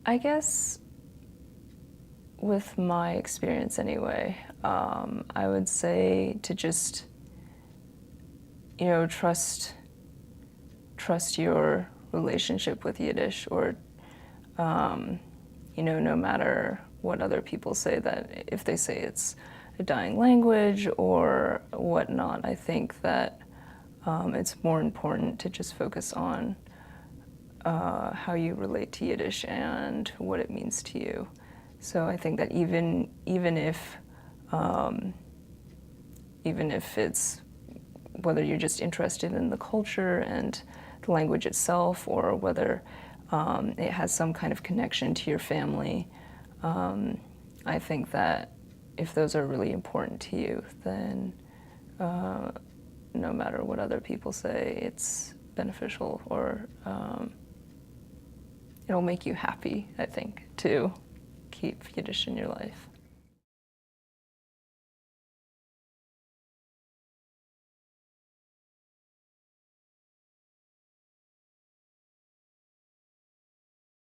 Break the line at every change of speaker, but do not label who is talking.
I guess with my experience anyway, I would say to just, trust your relationship with Yiddish, or, no matter what other people say, that if they say it's a dying language or whatnot, I think that it's more important to just focus on how you relate to Yiddish and what it means to you. So I think that even if it's whether you're just interested in the culture and the language itself, or whether it has some kind of connection to your family, I think that if those are really important to you, then no matter what other people say, it's beneficial, or it'll make you happy, I think, to keep Yiddish in your life.